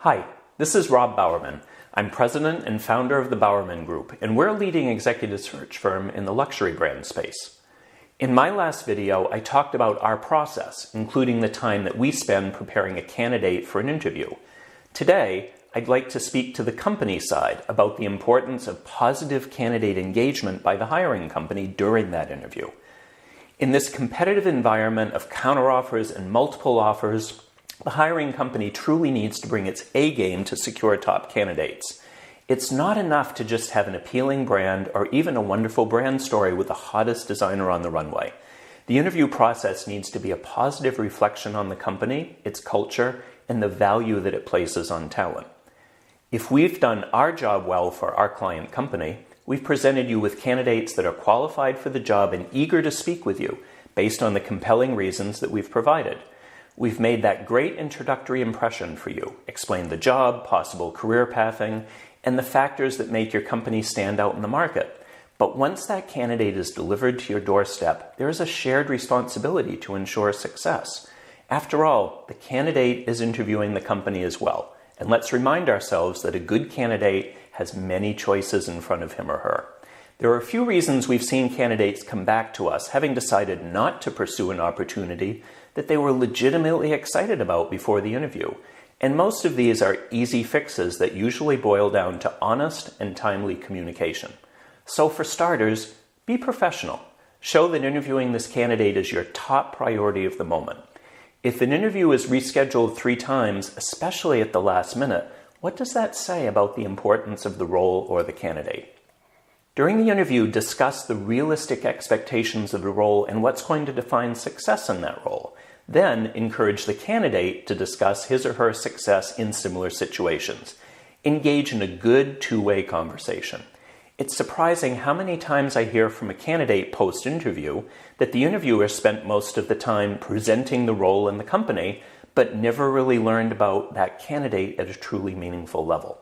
Hi, this is Rob Bowerman. I'm president and founder of the Bowerman Group, and we're a leading executive search firm in the luxury brand space. In my last video, I talked about our process, including the time that we spend preparing a candidate for an interview. Today, I'd like to speak to the company side about the importance of positive candidate engagement by the hiring company during that interview. In this competitive environment of counteroffers and multiple offers, the hiring company truly needs to bring its A game to secure top candidates. It's not enough to just have an appealing brand or even a wonderful brand story with the hottest designer on the runway. The interview process needs to be a positive reflection on the company, its culture, and the value that it places on talent. If we've done our job well for our client company, we've presented you with candidates that are qualified for the job and eager to speak with you based on the compelling reasons that we've provided. We've made that great introductory impression for you, explained the job, possible career pathing, and the factors that make your company stand out in the market. But once that candidate is delivered to your doorstep, there is a shared responsibility to ensure success. After all, the candidate is interviewing the company as well. And let's remind ourselves that a good candidate has many choices in front of him or her. There are a few reasons we've seen candidates come back to us having decided not to pursue an opportunity that they were legitimately excited about before the interview. And most of these are easy fixes that usually boil down to honest and timely communication. So for starters, be professional. Show that interviewing this candidate is your top priority of the moment. If an interview is rescheduled 3 times, especially at the last minute, what does that say about the importance of the role or the candidate? During the interview, discuss the realistic expectations of the role and what's going to define success in that role. Then encourage the candidate to discuss his or her success in similar situations. Engage in a good two-way conversation. It's surprising how many times I hear from a candidate post-interview that the interviewer spent most of the time presenting the role in the company, but never really learned about that candidate at a truly meaningful level.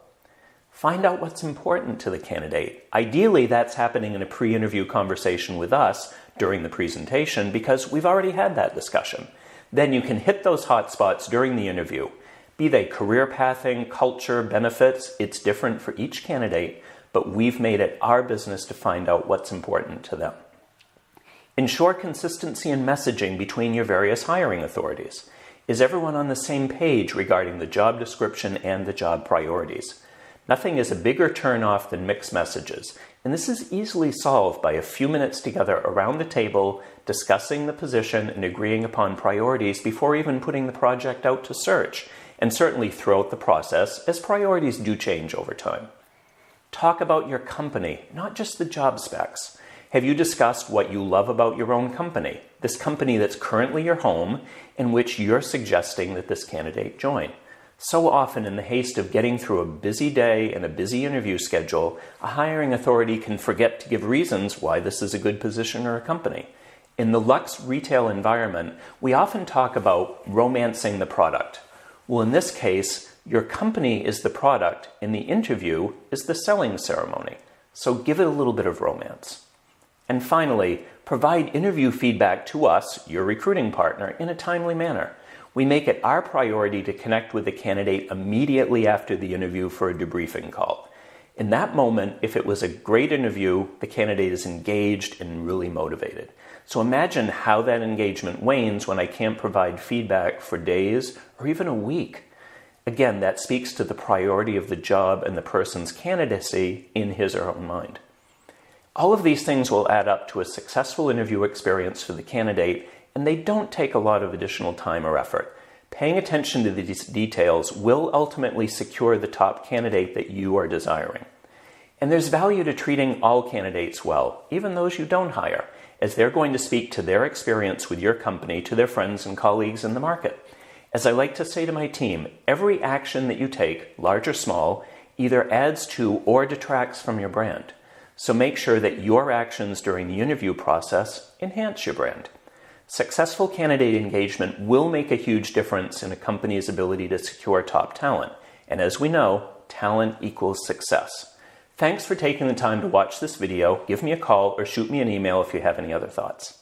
Find out what's important to the candidate. Ideally, that's happening in a pre-interview conversation with us during the presentation because we've already had that discussion. Then you can hit those hot spots during the interview. Be they career pathing, culture, benefits, it's different for each candidate, but we've made it our business to find out what's important to them. Ensure consistency in messaging between your various hiring authorities. Is everyone on the same page regarding the job description and the job priorities? Nothing is a bigger turnoff than mixed messages, and this is easily solved by a few minutes together around the table, discussing the position and agreeing upon priorities before even putting the project out to search, and certainly throughout the process, as priorities do change over time. Talk about your company, not just the job specs. Have you discussed what you love about your own company, this company that's currently your home, in which you're suggesting that this candidate join? So often in the haste of getting through a busy day and a busy interview schedule, a hiring authority can forget to give reasons why this is a good position or a company. In the luxe retail environment, we often talk about romancing the product. Well, in this case, your company is the product and the interview is the selling ceremony. So give it a little bit of romance. And finally, provide interview feedback to us, your recruiting partner, in a timely manner. We make it our priority to connect with the candidate immediately after the interview for a debriefing call. In that moment, if it was a great interview, the candidate is engaged and really motivated. So imagine how that engagement wanes when I can't provide feedback for days or even a week. Again, that speaks to the priority of the job and the person's candidacy in his or her own mind. All of these things will add up to a successful interview experience for the candidate, and they don't take a lot of additional time or effort. Paying attention to these details will ultimately secure the top candidate that you are desiring. And there's value to treating all candidates well, even those you don't hire, as they're going to speak to their experience with your company to their friends and colleagues in the market. As I like to say to my team, every action that you take, large or small, either adds to or detracts from your brand. So make sure that your actions during the interview process enhance your brand. Successful candidate engagement will make a huge difference in a company's ability to secure top talent. And as we know, talent equals success. Thanks for taking the time to watch this video. Give me a call or shoot me an email if you have any other thoughts.